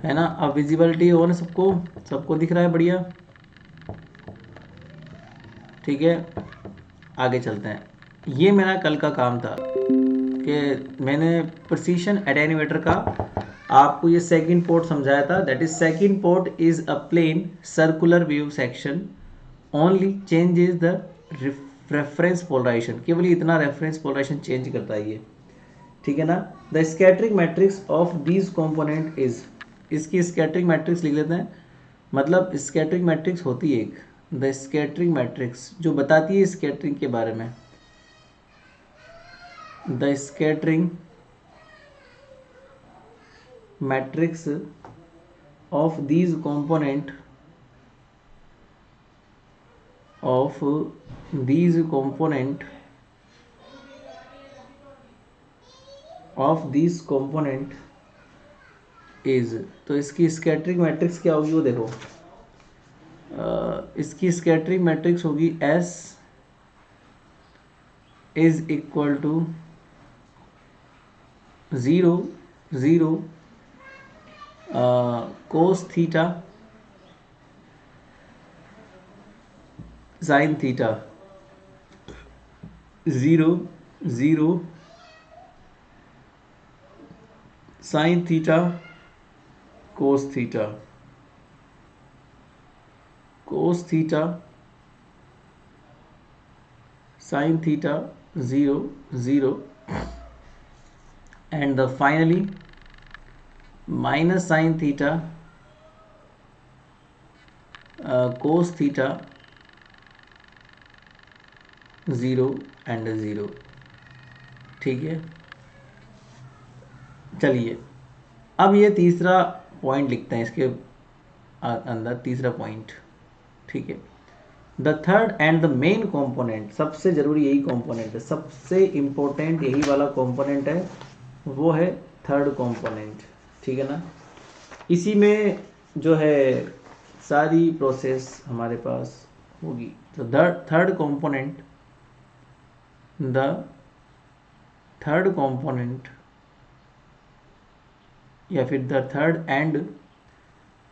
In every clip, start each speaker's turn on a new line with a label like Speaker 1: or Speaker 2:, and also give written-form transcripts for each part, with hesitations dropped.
Speaker 1: है ना। अब विजिबिलिटी हो ना, सबको सबको दिख रहा है, बढ़िया, ठीक है। आगे चलते हैं। ये मेरा कल का काम था कि मैंने प्रिसीशन एटेन्यूएटर का आपको ये सेकंड पोर्ट समझाया था। That is second port is a plane circular wave section, only change is the reference polarization, केवल इतना रेफरेंस पोलराइजेशन चेंज करता है ये, ठीक है ना। The scattering matrix of these component is, इसकी स्कैटरिंग मैट्रिक्स लिख लेते हैं। मतलब स्कैटरिंग मैट्रिक्स होती है एक, द स्कैटरिंग मैट्रिक्स जो बताती है स्कैटरिंग के बारे में, the scattering matrix of these component of these component of these component is, तो इसकी स्कैटरिंग मैट्रिक्स क्या होगी वो देखो। इसकी स्कैटरिंग मैट्रिक्स होगी S is equal to 0 0 cos theta sine theta, 0 0 sine theta cos theta, cos theta sine theta 0 0, and the finally minus sin theta cos theta 0 and 0, ठीक है। चलिए अब ये तीसरा पॉइंट लिखते हैं इसके अंदर, तीसरा पॉइंट, ठीक है। The third and the main component, सबसे ज़रूरी यही कंपोनेंट है, सबसे इम्पोर्टेंट यही वाला कंपोनेंट है, वो है थर्ड कंपोनेंट, ठीक है ना। इसी में जो है सारी प्रोसेस हमारे पास होगी। तो the third component, the third component या फिर the third and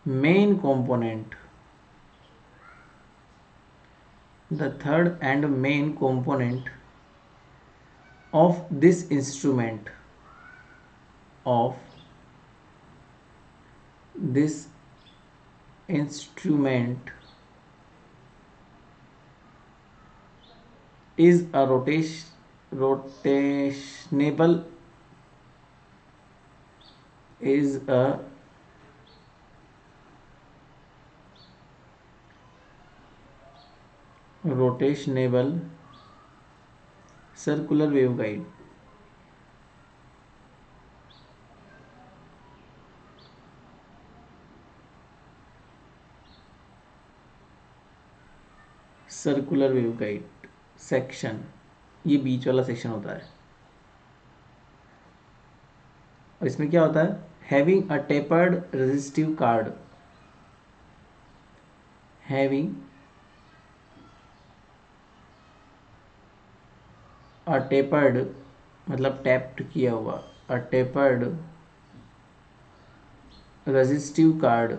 Speaker 1: main component, the third and main component of this instrument, of this instrument is a rotationable, is a rotationable circular waveguide, circular waveguide section, ये बीच वाला section होता है। और इसमें क्या होता है, having a tapered resistive card, having a tapered मतलब टैप्ड किया हुआ, a tapered resistive card,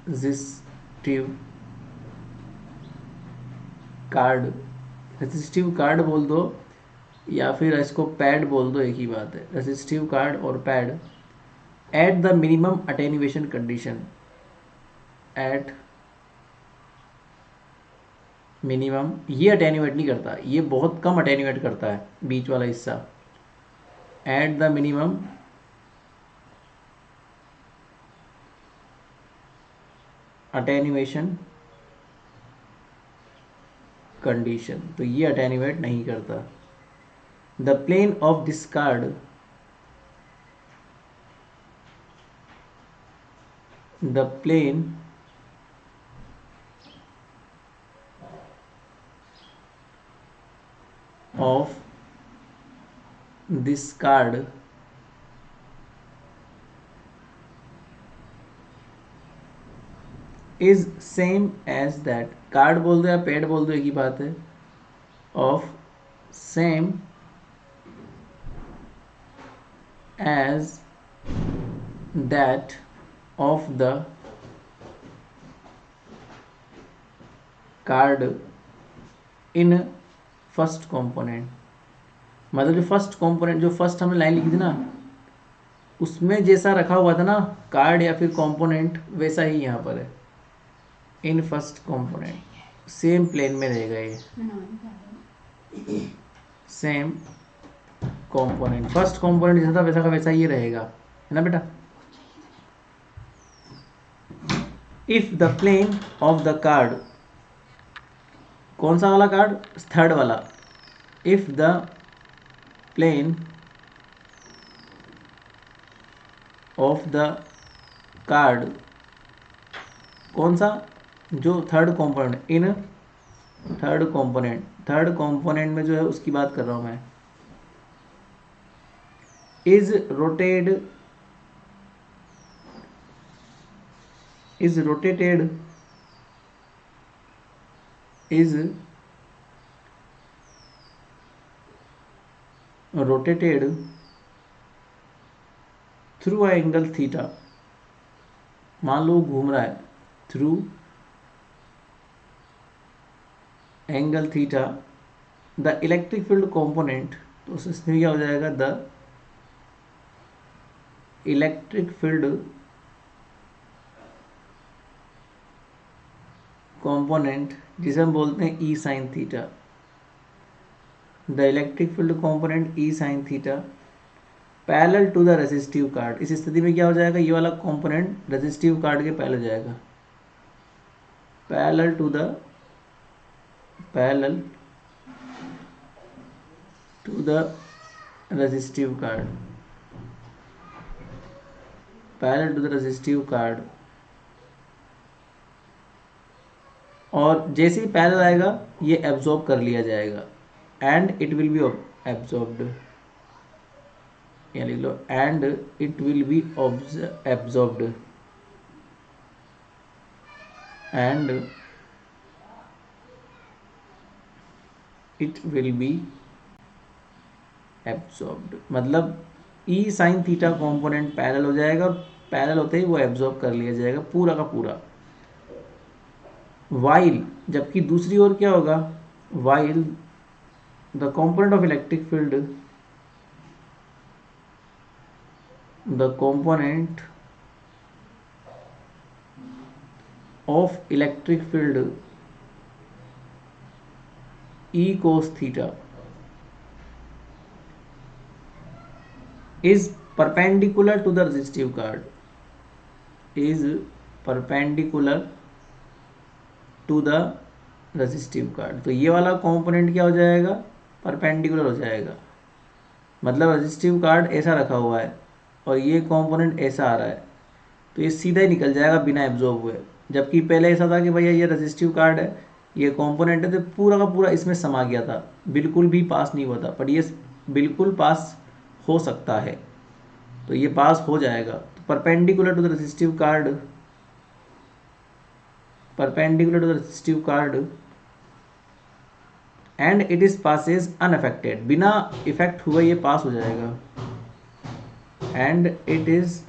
Speaker 1: resistive card, resistive card बोल दो या फिर इसको पैड बोल दो, एक ही बात है, रेजिस्टिव कार्ड और pad, eight the minimum attenuation condition, at minimum, ये अटेन्यूएट नहीं करता, ये बहुत कम अटेन्यूएट करता है बीच वाला हिस्सा, at the minimum attenuation condition, तो ये अटेन्यूएट नहीं करता। The plane of this card, the plane of this card is same as that, card बोल दो या पेड बोल दो एक ही बात है, of same as that of the card in first component। मतलब जो फर्स्ट कंपोनेंट, जो फर्स्ट हमने लाइन लिखी थी ना, उसमें जैसा रखा हुआ था ना कार्ड या फिर कंपोनेंट, वैसा ही यहाँ पर है। In first component same plane में रहेगा ये, सेम कंपोनेंट, फर्स्ट कंपोनेंट जैसा था वैसा का वैसा ये रहेगा, है ना बेटा। If the plane of the card, कौन सा वाला कार्ड, थर्ड वाला। If the plane of the card, कौन सा, जो third component, in third component, third component में जो है उसकी बात कर रहा हूं मैं, is rotated through angle theta. मान लो घूम रहा है through angle theta, the electric field component, तो उसमें क्या हो जाएगा, द इलेक्ट्रिक फील्ड कंपोनेंट, जिसे हम बोलते हैं E sine theta, the electric field component E sine theta parallel to the resistive card. इस स्थिति में क्या हो जाएगा, ये वाला कंपोनेंट रेजिस्टिव कार्ड के पैरेलल हो जाएगा, parallel to the resistive card, parallel to the resistive card. और जैसे ही पैरेलल आएगा ये एब्जॉर्ब कर लिया जाएगा, and it will be absorbed, यहाँ लिख लो, and it will be absorbed, and it will be absorbed. मतलब E sine theta component parallel हो जाएगा, और पैरेलल होते ही वो एब्जॉर्ब कर लिया जाएगा पूरा का पूरा। वाइल, जबकि दूसरी ओर क्या होगा, while the component of electric field, the component of electric field E cos theta is perpendicular to the resistive card, is perpendicular to the resistive card। तो ये वाला कंपोनेंट क्या हो जाएगा, परपेंडिकुलर हो जाएगा। मतलब रेजिस्टिव कार्ड ऐसा रखा हुआ है और ये कंपोनेंट ऐसा आ रहा है, तो ये सीधा ही निकल जाएगा बिना एब्जॉर्ब हुए। जबकि पहले ऐसा था कि भैया ये रेजिस्टिव कार्ड है, ये कंपोनेंट है, तो पूरा का पूरा इसमें समा गया था, बिल्कुल भी पास नहीं हुआ था। पर ये बिल्कुल पास हो सकता है, तो ये पास हो जाएगा। तो perpendicular to the resistive card, perpendicular to the resistive card, and it is passes unaffected, बिना इफेक्ट हुए ये पास हो जाएगा, and it is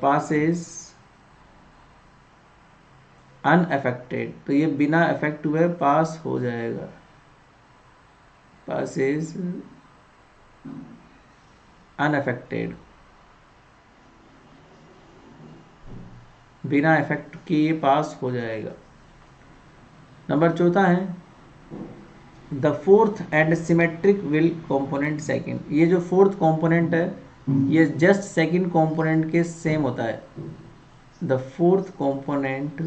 Speaker 1: passes unaffected, तो ये बिना इफेक्ट हुए पास हो जाएगा, पासेज अनअफेक्टेड, बिना इफेक्ट के ये पास हो जाएगा। नंबर चौथा है the fourth and symmetric will component second. ये जो फोर्थ कंपोनेंट है ये जस्ट सेकंड कंपोनेंट के सेम होता है। The fourth component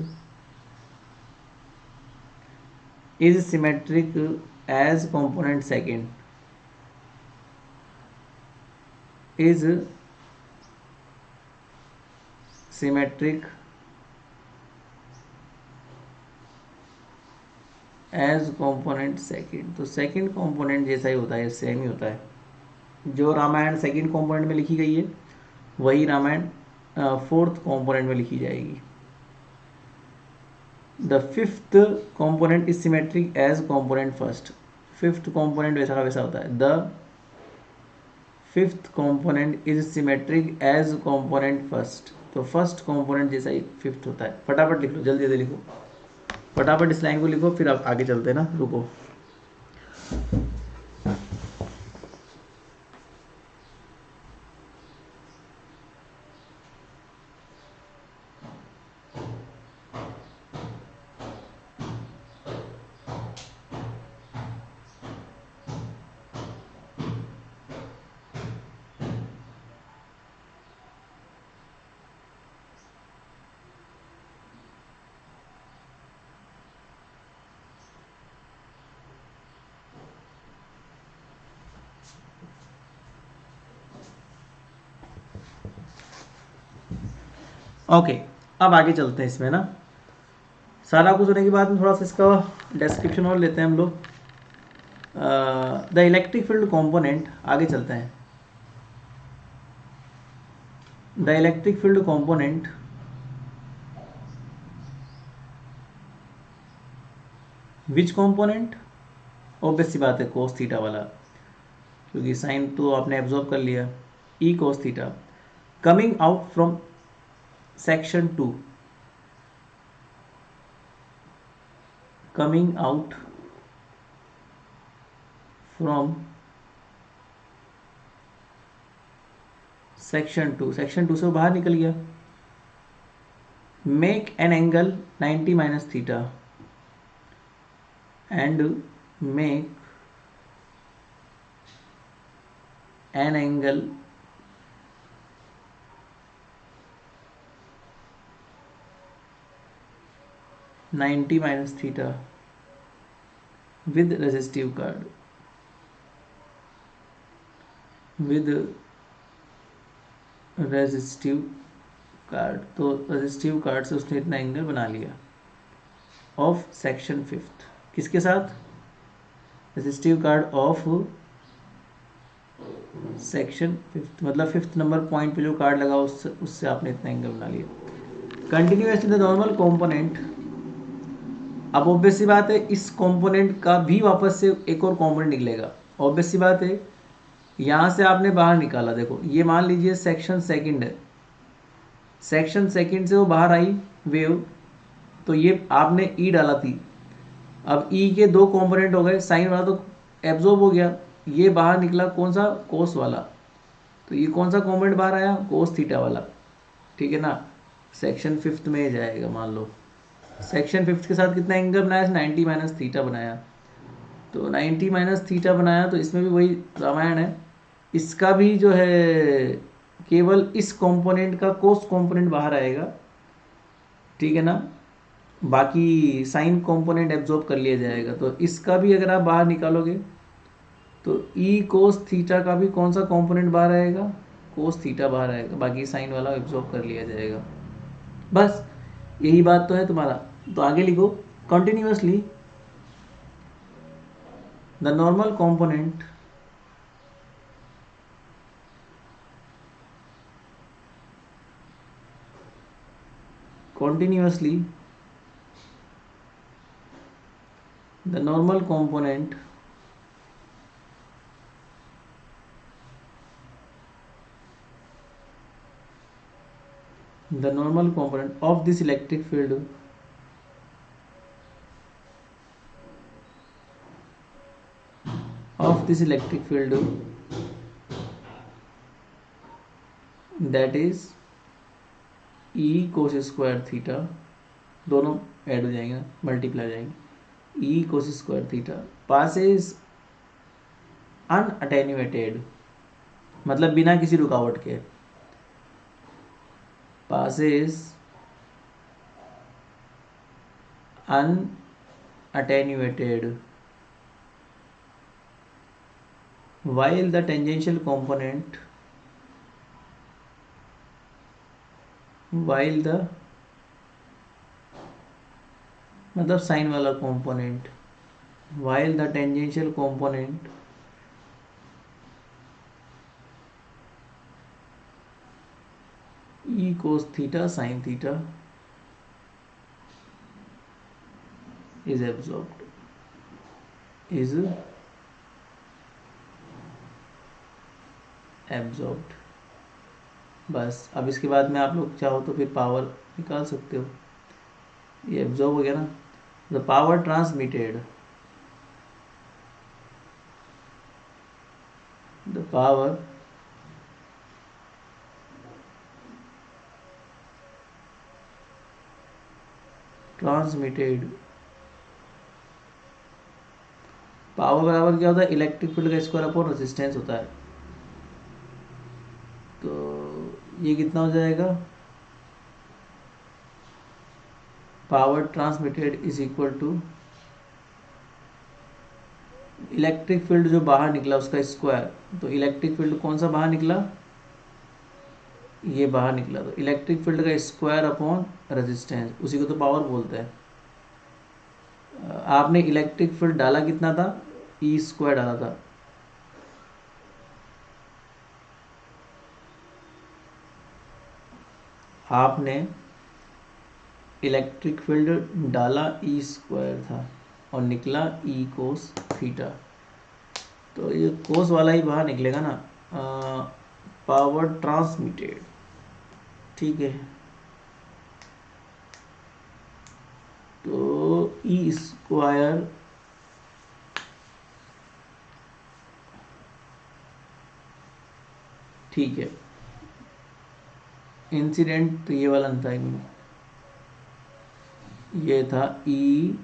Speaker 1: is symmetric as component second, is symmetric as component second। तो सेकंड कंपोनेंट जैसा ही होता है, सेम ही होता है। जो रामायण सेकंड कंपोनेंट में लिखी गई है वही रामायण फोर्थ कंपोनेंट में लिखी जाएगी। The fifth component is symmetric as component first. Fifth component वैसा का वैसा होता है। The fifth component is symmetric as component first, तो फर्स्ट कंपोनेंट जैसा ही फिफ्थ होता है। फटाफट लिख लो, जल्दी जल्दी लिखो, फटाफट इस लाइन को लिखो, फिर आप आगे चलते हैं ना, रुको। ओके, अब आगे चलते हैं इसमें ना। सारा कुछ होने के बाद में थोड़ा सा इसका डिस्क्रिप्शन और लेते हैं हम लोग। द इलेक्ट्रिक फील्ड कंपोनेंट, आगे चलते हैं। The electric field component which component, obvious सी बात है कोस थीटा वाला, क्योंकि साइन तो आपने एब्जॉर्ब कर लिया, E cos theta, coming out from section 2, coming out from section 2, section 2 से बाहर निकल गया। Make an angle 90 minus theta and make an angle 90 minus theta with resistive card, with resistive card, तो resistive card से उसने इतना angle बना लिया ऑफ सेक्शन फिफ्थ, किसके साथ, resistive card of section fifth, मतलब फिफ्थ नंबर पॉइंट पे जो कार्ड लगा उससे आपने इतना एंगल बना लिया। कंटिन्यूअसली द नॉर्मल कंपोनेंट, अब ऑब्वियस सी बात है इस कंपोनेंट का भी वापस से एक और कंपोनेंट निकलेगा, ऑब्वियस सी बात है। यहाँ से आपने बाहर निकाला, देखो ये मान लीजिए सेक्शन सेकंड है, सेक्शन सेकंड से वो बाहर आई वेव, तो ये आपने ई डाला थी, अब ई के दो कंपोनेंट हो गए, साइन वाला तो एब्जॉर्ब हो गया, ये बाहर निकला कौन सा, कोस वाला, तो ये कौन सा कंपोनेंट बाहर आया, कोस थीटा वाला, ठीक है ना। सेक्शन फिफ्थ में जाएगा, मान लो सेक्शन फिफ्थ के साथ कितना एंगल बनाया, 90 माइनस थीटा बनाया, तो 90 माइनस थीटा बनाया, तो इसमें भी वही रामायण है, इसका भी जो है केवल इस कंपोनेंट का कोस कंपोनेंट बाहर आएगा, ठीक है ना, बाकी साइन कंपोनेंट एब्जॉर्ब कर लिया जाएगा। तो इसका भी अगर आप बाहर निकालोगे तो ई कोस थीटा का भी कौन सा कंपोनेंट बाहर आएगा, कोस थीटा बाहर आएगा, बाकी साइन वाला एब्जॉर्ब कर लिया जाएगा। बस यही बात तो है तुम्हारा, तो आगे लिखो, continuously the normal component continuously the normal component of this electric field that is e cos square theta, दोनों ऐड हो जाएंगे, मल्टीप्लाई हो जाएंगे, e cos square theta passes unattenuated, मतलब बिना किसी रुकावट के, passes unattenuated while the tangential component, मतलब साइन वाला component, while the tangential component e cos theta sin theta is absorbed, is absorbed. बस अब इसके बाद में आप लोग चाहो तो फिर पावर निकाल सकते हो। ये एब्जॉर्ब हो गया ना। The power transmitted, the power transmitted, power बराबर क्या होता है, इलेक्ट्रिक फील्ड का स्क्वायर अपॉन रेजिस्टेंस होता है। तो ये कितना हो जाएगा, power transmitted is equal to electric field जो बाहर निकला उसका स्क्वायर। तो इलेक्ट्रिक फील्ड कौन सा बाहर निकला, ये बाहर निकला, तो इलेक्ट्रिक फील्ड का स्क्वायर अपॉन रेजिस्टेंस, उसी को तो पावर बोलते हैं। आपने इलेक्ट्रिक फील्ड डाला कितना था, ई स्क्वायर डाला था। आपने इलेक्ट्रिक फील्ड डाला ई स्क्वायर था और निकला ई कोस थीटा। तो ये कोस वाला ही बाहर निकलेगा ना, पावर ट्रांसमिटेड, ठीक है। तो ई स्क्वायर ठीक है, इंसिडेंट तो ये वाला था, ये था ई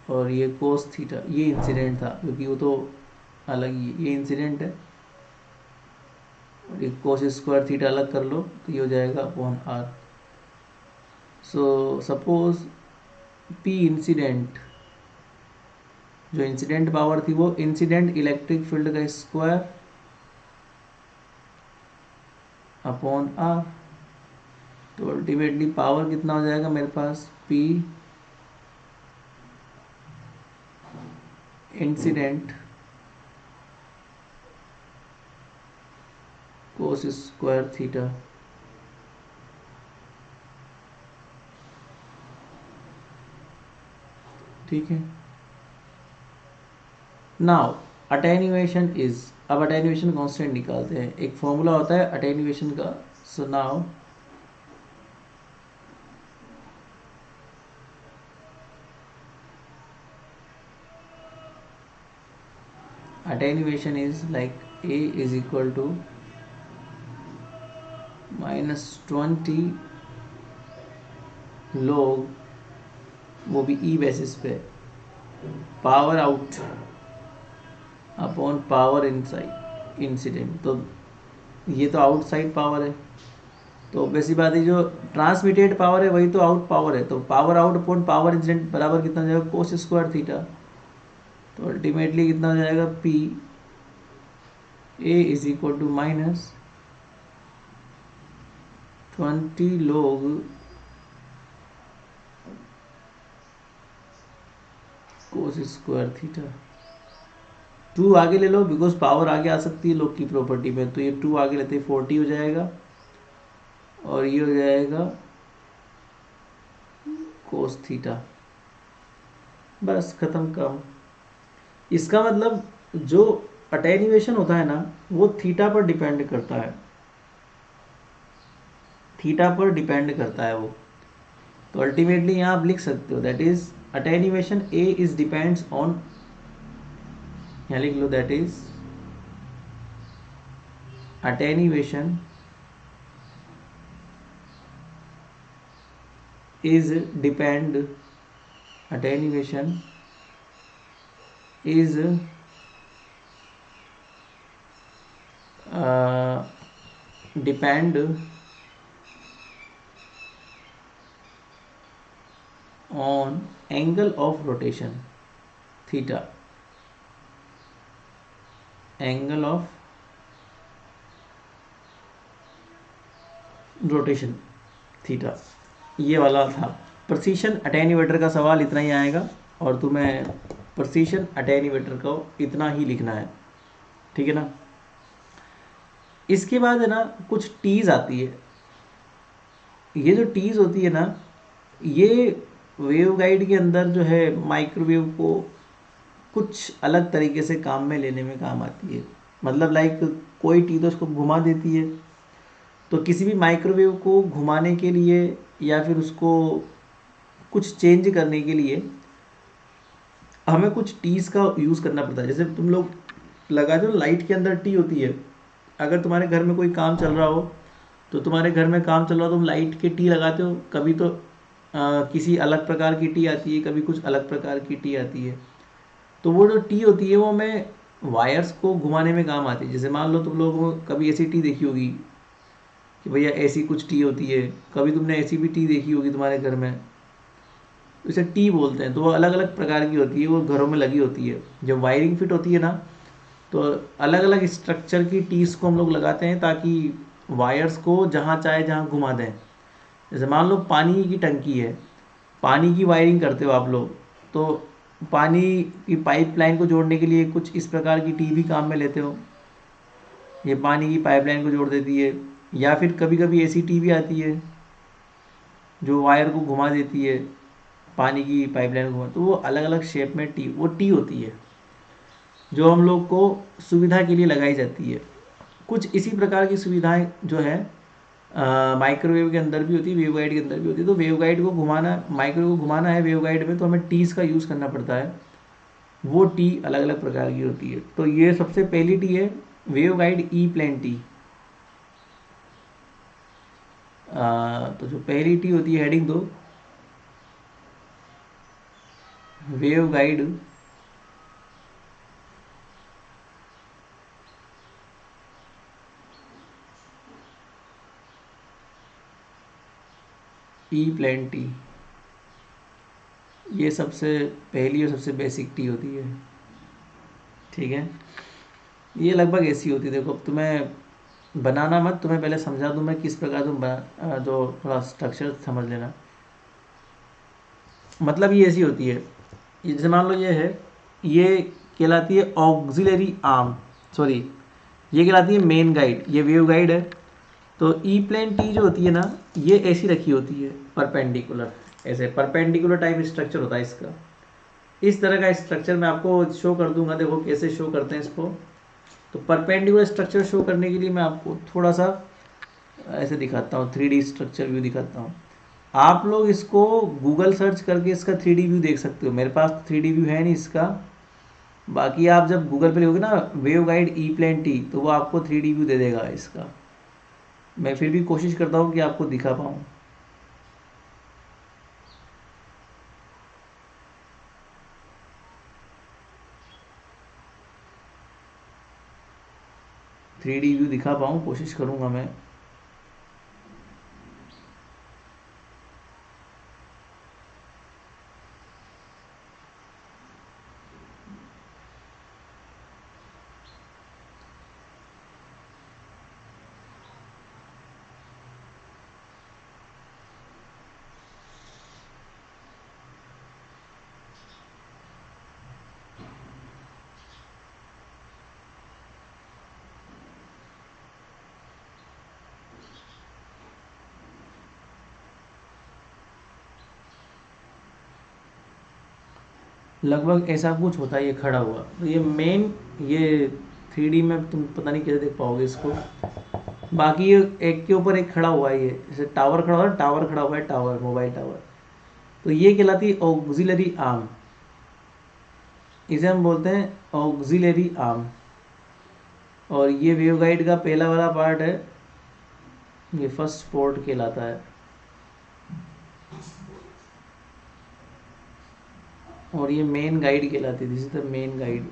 Speaker 1: और ये कोस थीटा, ये इंसिडेंट था क्योंकि वो तो अलग ही, ये इंसिडेंट है और ये कोस स्क्वायर थीटा अलग कर लो तो ये हो जाएगा upon R. So suppose P incident, जो इंसिडेंट पावर थी वो इंसिडेंट इलेक्ट्रिक फील्ड का स्क्वायर अपॉन आर। तो अल्टीमेटली पावर कितना हो जाएगा मेरे पास, P incident cos square theta, ठीक है। नाउ अटेन्यूएशन इज, अब अटेन्यूएशन कांस्टेंट निकालते हैं, एक फॉर्मूला होता है अटेन्यूएशन का। So now attenuation is like A is equal to -20 log, वो भी E बेसिस पे, power out upon power inside incident. तो ये तो आउटसाइड पावर है, तो वैसी बात है, जो ट्रांसमिटेड पावर है वही तो आउट पावर है। तो power out upon power incident बराबर कितना हो जाएगा, कोस स्क्वायर थीटा। तो अल्टीमेटली कितना हो जाएगा, P A is equal to -20 log cos square theta. 2 आगे ले लो बिकॉज पावर आगे आ सकती है लोग की प्रॉपर्टी में, तो ये 2 आगे लेते 40 हो जाएगा और ये हो जाएगा कोस थीटा। बस खत्म काम। इसका मतलब जो अटेन्यूएशन होता है ना वो थीटा पर डिपेंड करता है, थीटा पर डिपेंड करता है वो। तो अल्टीमेटली यहाँ आप लिख सकते हो that is attenuation A is depends on, यहाँ लिख लो that is attenuation is depend, attenuation is depend on angle of rotation theta, angle of rotation theta. ये वाला था प्रेसिशन अटेन्यूएटर का सवाल, इतना ही आएगा और तुम्हें प्रेसिशन अटेन्यूएटर को इतना ही लिखना है, ठीक है ना। इसके बाद है ना कुछ टीज आती है, ये जो टीज होती है ना ये वेव गाइड के अंदर जो है माइक्रोवेव को कुछ अलग तरीके से काम में लेने में काम आती है। मतलब लाइक कोई टी तो उसको घुमा देती है। तो किसी भी माइक्रोवेव को घुमाने के लिए या फिर उसको कुछ चेंज करने के लिए हमें कुछ टीज का यूज़ करना पड़ता है। जैसे तुम लोग लगाते हो लाइट के अंदर टी होती है। अगर तुम्हारे घर में कोई काम चल रहा हो तो तुम्हारे घर में काम चल रहा हो तुम लाइट के टी लगाते हो। कभी तो किसी अलग प्रकार की टी आती है, कभी कुछ अलग प्रकार की टी आती है। तो वो जो टी होती है वो हमें वायर्स को घुमाने में काम आती है। जैसे मान लो तुम लोगों को कभी ऐसी टी देखी होगी कि भैया ऐसी कुछ टी होती है, कभी तुमने ऐसी भी टी देखी होगी तुम्हारे घर में, तो इसे टी बोलते हैं। तो वो अलग अलग प्रकार की होती है, वो घरों में लगी होती है। जब वायरिंग फिट होती है ना तो अलग अलग स्ट्रक्चर की टीस को हम लोग लगाते हैं ताकि वायर्स को जहाँ चाहे जहाँ घुमा दें। जैसे मान लो पानी की टंकी है, पानी की वायरिंग करते हो आप लोग, तो पानी की पाइपलाइन को जोड़ने के लिए कुछ इस प्रकार की टी भी काम में लेते हो। ये पानी की पाइपलाइन को जोड़ देती है। या फिर कभी कभी ऐसी टी भी आती है जो वायर को घुमा देती है, पानी की पाइपलाइन को घुमा। तो वो अलग अलग शेप में टी, वो टी होती है जो हम लोग को सुविधा के लिए लगाई जाती है। कुछ इसी प्रकार की सुविधाएं जो है माइक्रोवेव के अंदर भी होती है, वेवगाइड के अंदर भी होती है। तो वेवगाइड को घुमाना, माइक्रोवेव को घुमाना है वेवगाइड में, तो हमें टीज का यूज़ करना पड़ता है। वो टी अलग अलग प्रकार की होती है। तो ये सबसे पहली टी है वेवगाइड ई प्लेन टी। तो जो पहली टी होती है, हेडिंग दो, वेवगाइड ई प्लेन टी। ये सबसे पहली और सबसे बेसिक टी होती है। ठीक है, ये लगभग ऐसी होती है। देखो अब तुम्हें बनाना मत, तुम्हें पहले समझा दूँ मैं किस प्रकार तुम जो थोड़ा स्ट्रक्चर समझ लेना। मतलब ये ऐसी होती है, ये जैसे मान लो ये है, ये कहलाती है ऑक्सिलरी आर्म, सॉरी ये कहलाती है मेन गाइड, ये वेव गाइड है। तो ई प्लेन टी जो होती है ना, ये ऐसी रखी होती है परपेंडिकुलर, ऐसे परपेंडिकुलर टाइप स्ट्रक्चर होता है इसका। इस तरह का स्ट्रक्चर मैं आपको शो कर दूंगा, देखो कैसे शो करते हैं इसको। तो परपेंडिकुलर स्ट्रक्चर शो करने के लिए मैं आपको थोड़ा सा ऐसे दिखाता हूँ, 3D स्ट्रक्चर व्यू दिखाता हूँ। आप लोग इसको गूगल सर्च करके इसका 3D व्यू देख सकते हो। मेरे पास 3D व्यू है नहीं इसका, बाकी आप जब गूगल पे लिखोगे ना wave guide E plane T, तो वो आपको 3D व्यू दे देगा इसका। मैं फिर भी कोशिश करता हूँ कि आपको दिखा पाऊँ। 3D व्यू दिखा पाऊँ, कोशिश करूँगा मैं। लगभग ऐसा कुछ होता है ये खड़ा हुआ। तो ये मेन, ये 3D में तुम पता नहीं कैसे देख पाओगे इसको। बाकी ये एक के ऊपर एक खड़ा हुआ है, ये जैसे टावर खड़ा हुआ है, टावर खड़ा हुआ है, टावर, मोबाइल टावर। तो ये कहलाती है ऑक्सिलरी आर्म, इसे हम बोलते हैं ऑक्सिलरी आर्म। और ये वेवगाइड का पहला वाला पार्ट है, ये फर्स्ट पोर्ट कहलाता है। और ये मेन गाइड कहलाती है, this is the main guide.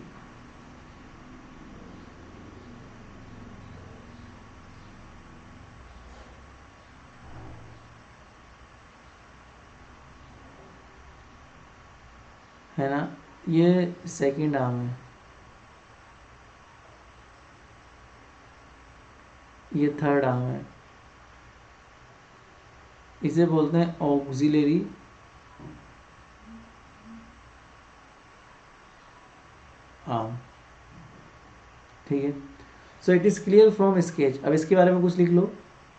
Speaker 1: है ना, ये सेकंड आर्म है, ये थर्ड आर्म है। इसे बोलते हैं ऑक्सिलरी आर्म। ठीक है, so it is clear from sketch. अब इसके बारे में कुछ लिख लो,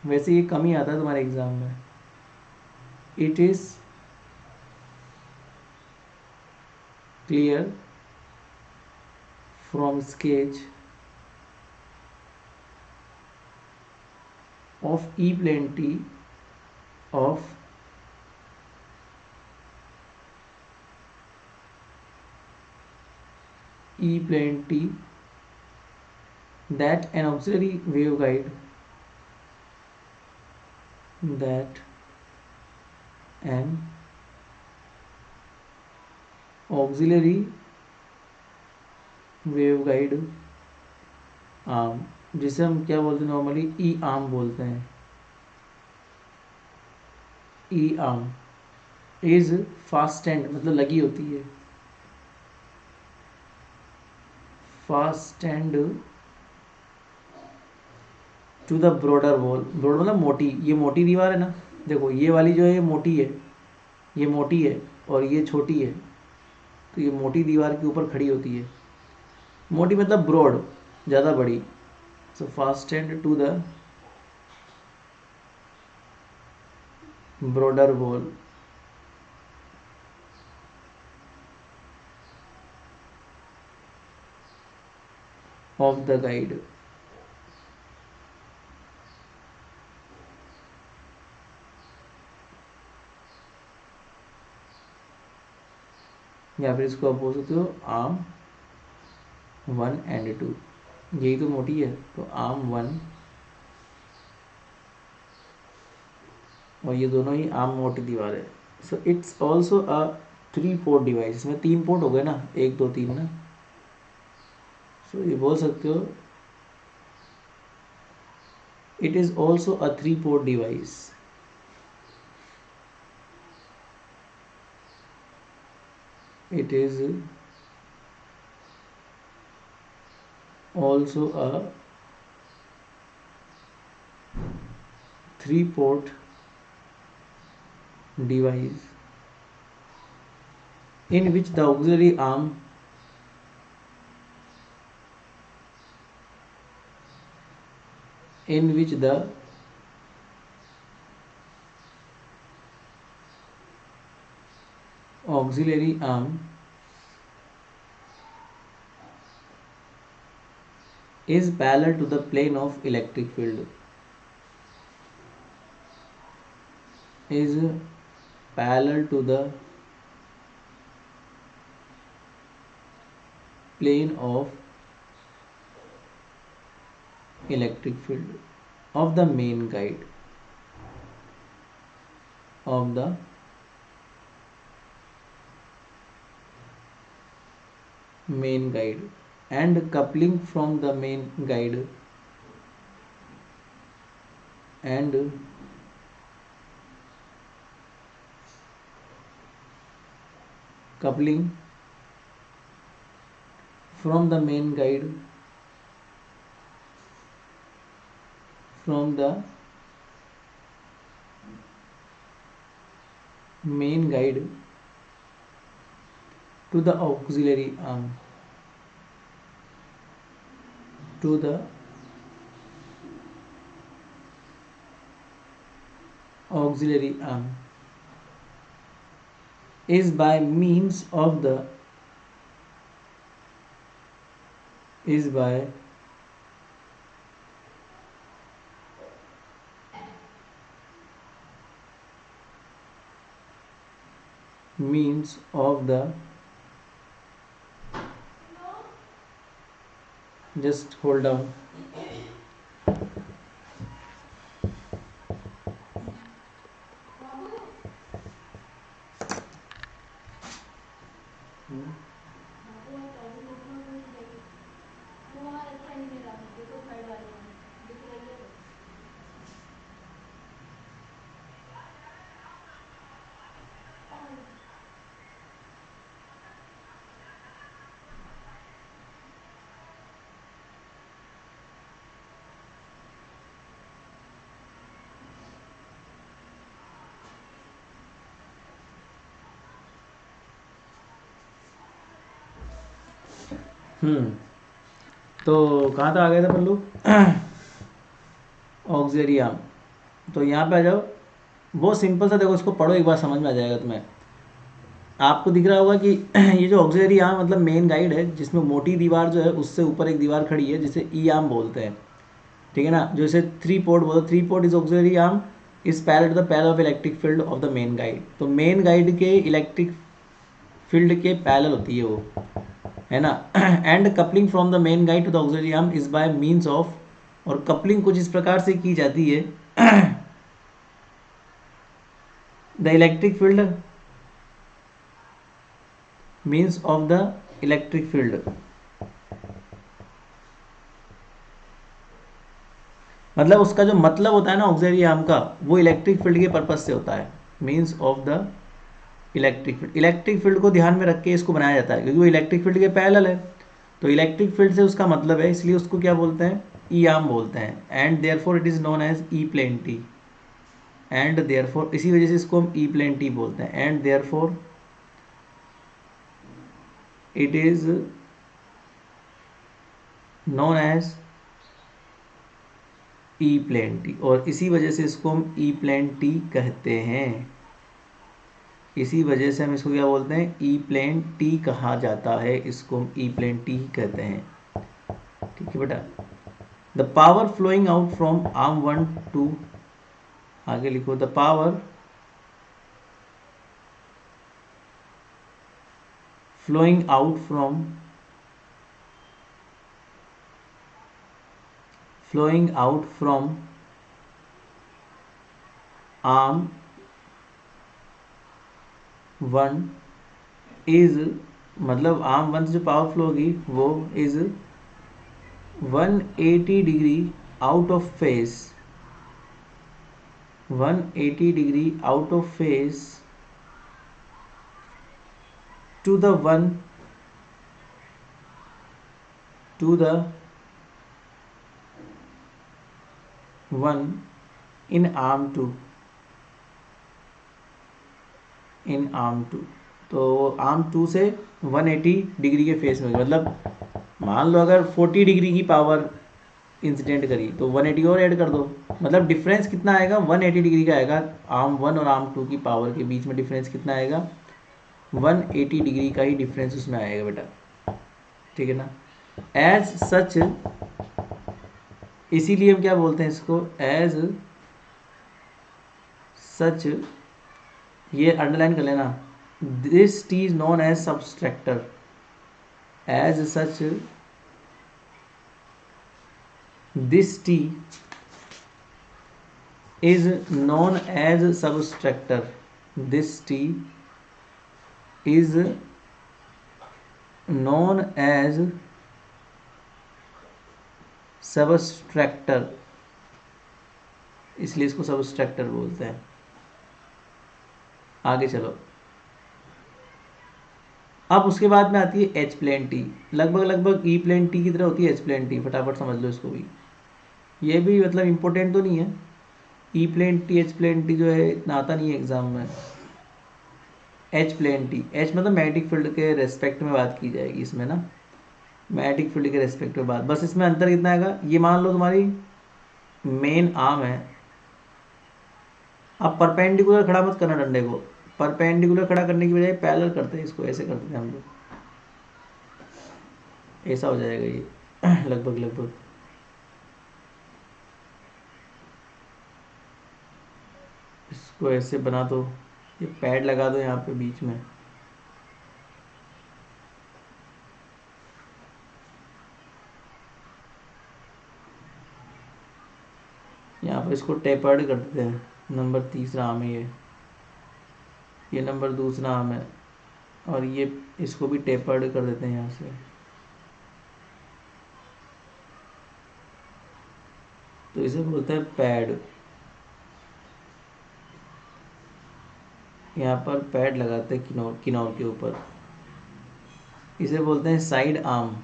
Speaker 1: वैसे ये कम ही आता है तुम्हारे एग्जाम में। It is clear from sketch of E plane T of E plane T that an auxiliary waveguide arm, जिसे हम क्या बोलते हैं नॉर्मली ई आर्म बोलते हैं, ई आर्म इज फास्टेंड मतलब लगी होती है, fastened to the broader wall, broad मतलब मोटी, ये मोटी दीवार है ना, देखो ये वाली जो है ये मोटी है, ये मोटी है और ये छोटी है, तो ये मोटी दीवार के ऊपर खड़ी होती है, मोटी मतलब ब्रॉड ज़्यादा बड़ी, so fastened to the broader wall of the guide, या फिर इसको आप बोल सकते हो आर्म 1 and 2, यही तो मोटी है, तो आर्म 1 और ये दोनों ही आर्म मोटी दीवार है, so it's also a 3 port device, इसमें 3 पोर्ट हो गए ना, 1 2 3 ना, सो ये बोल सकते हो it is also a 3 port device, it is also a 3 port device in which the auxiliary arm is parallel to the plane of electric field, is parallel to the plane of electric field of the main guide, of the main guide, and coupling from the main guide and coupling from the main guide from the main guide to the auxiliary arm, to the auxiliary arm is by means of the means of the just hold down तो कहाँ तक आ गए थे पल्लू? Auxiliary arm, तो यहाँ पे आ जाओ, बहुत सिंपल सा, देखो इसको पढ़ो एक बार समझ में आ जाएगा तुम्हें। आपको दिख रहा होगा कि ये जो ऑक्सिलरी आर्म मतलब मेन गाइड है, जिसमें मोटी दीवार जो है उससे ऊपर एक दीवार खड़ी है जिसे ई आर्म बोलते हैं, ठीक है ना। जो इसे 3 पोर्ट बोलते, 3 port is auxiliary arm is parallel to the parallel of electric field of the main guide. तो मेन गाइड के इलेक्ट्रिक फील्ड के पैरेलल होती है वो, है ना। And coupling from the main guide to the auxiliary arm is by means of, और coupling कुछ इस प्रकार से की जाती है the electric field means of the electric field, मतलब उसका जो मतलब होता है ना ऑक्सिलरी आर्म का, वो इलेक्ट्रिक फील्ड के पर्पज से होता है, means of the electric field. Electric field को ध्यान में रख के इसको बनाया जाता है, क्योंकि वो इलेक्ट्रिक फील्ड के पैरेलल है, तो इलेक्ट्रिक फील्ड से उसका मतलब है, इसलिए उसको क्या बोलते हैं, ई आर्म बोलते हैं। And therefore it is known as E plane T, and therefore इसी वजह से इसको हम ई प्लेन टी बोलते हैं। And therefore it is known as E plane T, और इसी वजह से इसको हम ई प्लेन टी कहते हैं। इसी वजह से हम इसको क्या बोलते हैं, ई प्लेन टी कहा जाता है, इसको हम ई प्लेन टी कहते हैं। ठीक है बेटा। The power flowing out from arm 1 to, आगे लिखो, the power flowing out from arm 1 is, मतलब आर्म 1 से जो पावर फ्लो होगी वो is 180 degree out of phase, 180 degree out of phase to the one in arm 2, in arm 2। तो arm 2 से 180 degree के फेस में, मतलब मान लो अगर 40 डिग्री की पावर इंसिडेंट करी तो 180 और ऐड कर दो, मतलब डिफरेंस कितना आएगा, 180 डिग्री का आएगा। आर्म 1 और आर्म 2 की पावर के बीच में डिफरेंस कितना आएगा, 180 डिग्री का ही डिफरेंस उसमें आएगा बेटा। ठीक है ना। एज सच, इसीलिए हम क्या बोलते हैं इसको, एज सच, ये अंडरलाइन कर लेना, this T is known as subtractor, as such this T is known as subtractor, this T is known as subtractor, इसलिए इसको सबस्ट्रैक्टर बोलते हैं। आगे चलो, अब उसके बाद में आती है एच प्लेन टी, लगभग ई प्लेन टी की तरह होती है एच प्लेन टी, फटाफट समझ लो इसको भी, ये भी मतलब इम्पोर्टेंट तो नहीं है। E plane T H plane T जो है इतना आता नहीं है एग्जाम में। एच प्लेन टी, एच मतलब मैग्नेटिक फील्ड के रेस्पेक्ट में बात की जाएगी इसमें ना, मैग्नेटिक फील्ड के रेस्पेक्ट में बात, बस इसमें अंतर कितना आएगा, ये मान लो तुम्हारी मेन आर्म है, अब परपेंडिकुलर खड़ा मत करना डंडे को, परपेंडिकुलर खड़ा करने की बजाय पैरेलल करते हैं इसको, ऐसे करते हैं हम लोग, ऐसा हो जाएगा ये लगभग इसको ऐसे बना दो, ये पैड लगा दो यहाँ पे बीच में, यहाँ पर इसको टेपर्ड कर देते हैं। नंबर तीसरा आम है ये नंबर दूसरा आम है, और ये इसको भी टेपर्ड कर देते हैं यहाँ से, तो इसे बोलते हैं पैड। यहाँ पर पैड लगाते हैं किनौर के ऊपर, इसे बोलते हैं साइड आर्म,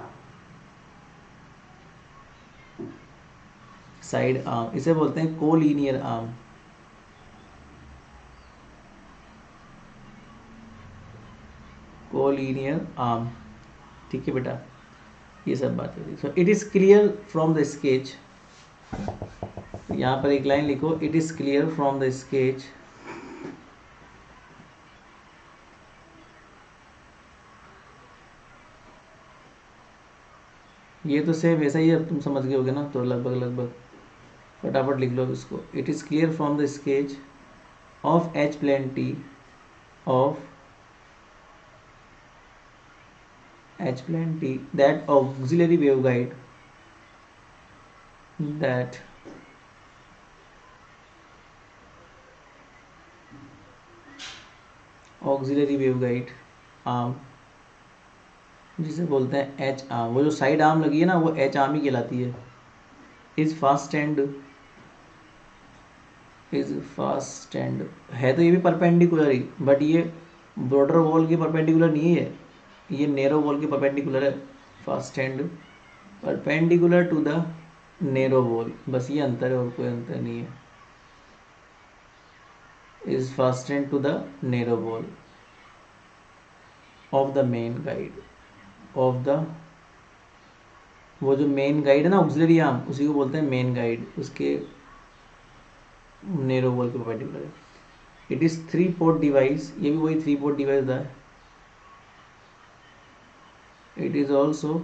Speaker 1: साइड आर्म, इसे बोलते हैं कोलिनियर आर्म, कोलिनियर आर्म। ठीक है बेटा, ये सब बात है। सो it is clear from the sketch, यहाँ पर एक लाइन लिखो, it is clear from the sketch ये तो सेम वैसा ही, अब तुम समझ गए होगे ना, तो लगभग फटाफट लिख लो इसको. It is clear from the sketch of H plane T of H plane T that auxiliary waveguide that auxiliary waveguide arm जिसे बोलते हैं एच आर्म, वो जो साइड आर्म लगी है ना वो एच आर्म ही कहलाती है. इज फास्ट एंड है तो ये भी परपेंडिकुलर ही, बट ये ब्रॉडर वॉल के परपेंडिकुलर नहीं है, ये नैरो वॉल के परपेंडिकुलर है. Fast and perpendicular to the narrow wall, बस ये अंतर है और कोई अंतर नहीं है. Is fastened to the narrow wall of the main guide of the, वो जो मेन गाइड है ना ऑक्सिलरी आर्म, उसी को बोलते हैं मेन गाइड, उसके नैरो वॉल के परपेंडिकुलर है. इट इज 3 पोर्ट डिवाइस, ये भी वही 3 पोर्ट डिवाइस था. It is also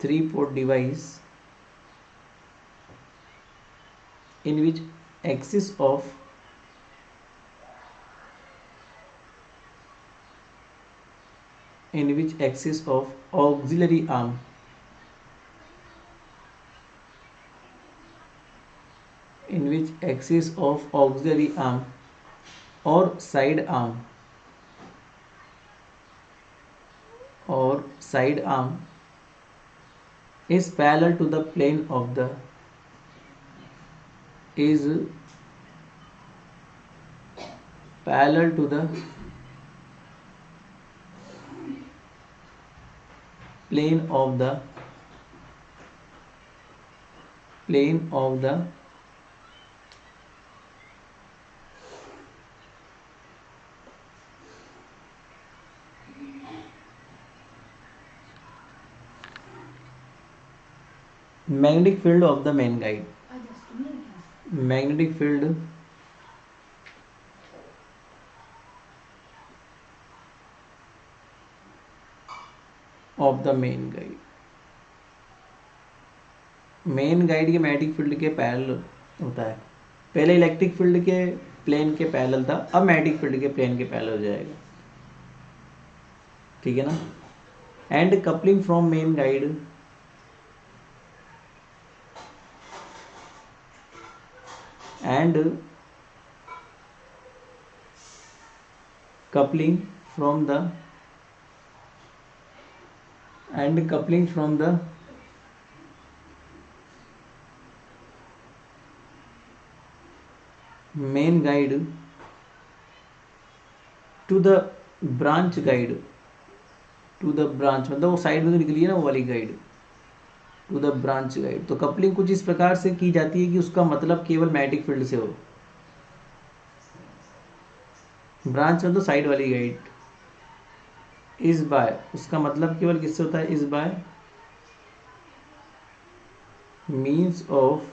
Speaker 1: 3 port device in which axis of auxiliary arm or side arm is parallel to the plane of the plane of the magnetic field of the main guide. Magnetic field of the main guide. Main guide के magnetic field के parallel होता है. पहले electric field के plane के parallel था, अब magnetic field के प्लेन के पैरेलल हो जाएगा. ठीक है ना. And coupling from main guide and coupling from the main guide to the branch guide, मतलब वो साइड में तो निकली है ना वो वाली guide, to the branch guide. तो कपलिंग कुछ इस प्रकार से की जाती है कि उसका मतलब केवल मैग्नेटिक फील्ड से हो. ब्रांच में तो साइड वाली गाइड. इज बाय, उसका मतलब केवल किससे होता है, is by means of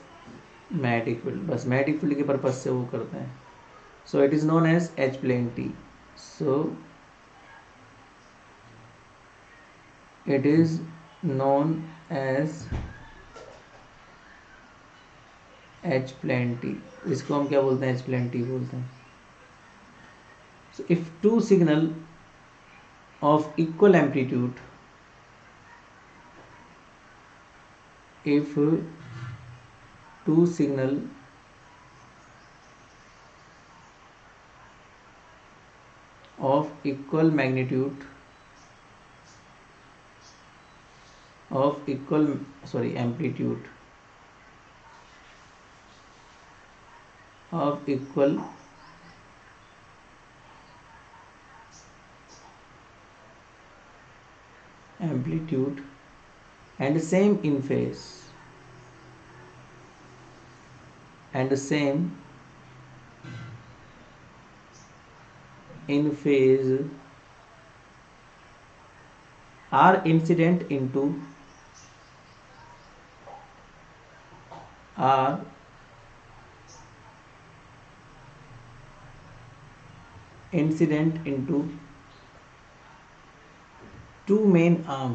Speaker 1: magnetic field, बस मैग्नेटिक फील्ड के पर्पज से वो करते हैं. So it is known as H plane T. So it is known as H plane T. इसको हम क्या बोलते हैं, एच प्लेन टी बोलते हैं. So if two signal of equal amplitude, if two signal of equal magnitude amplitude of equal amplitude and same in phase are incident into two main arm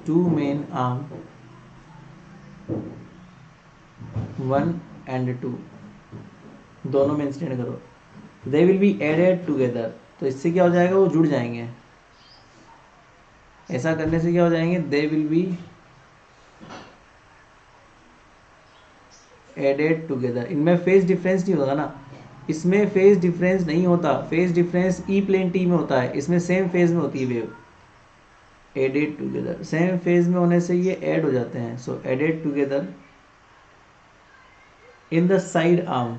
Speaker 1: 2 main arm 1 and 2 दोनों में instant करो, they will be added together, तो इससे क्या हो जाएगा, वो जुड़ जाएंगे। ऐसा करने से क्या हो जाएंगे, they will be added together. इनमें फेज डिफरेंस नहीं होगा ना, इसमें फेज डिफरेंस नहीं होता, phase difference E plane T में होता है, इसमें सेम फेज में होती है wave. Added together, same phase में होने से ये ऐड हो जाते हैं, so added together in the side arm,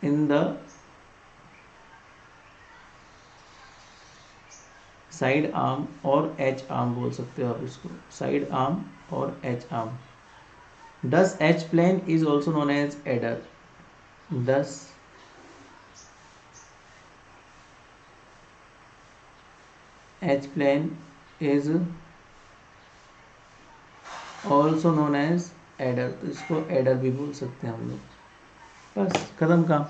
Speaker 1: in the side arm और एच आर्म बोल सकते हो आप इसको, साइड आर्म और H arm. This H plane is also known as adder, this H plane is also known as adder, तो इसको adder भी बोल सकते हैं हम लोग। बस खत्म काम।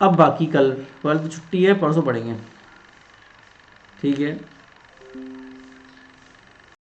Speaker 1: अब बाकी कल तो छुट्टी है, परसों पढ़ेंगे, ठीक है।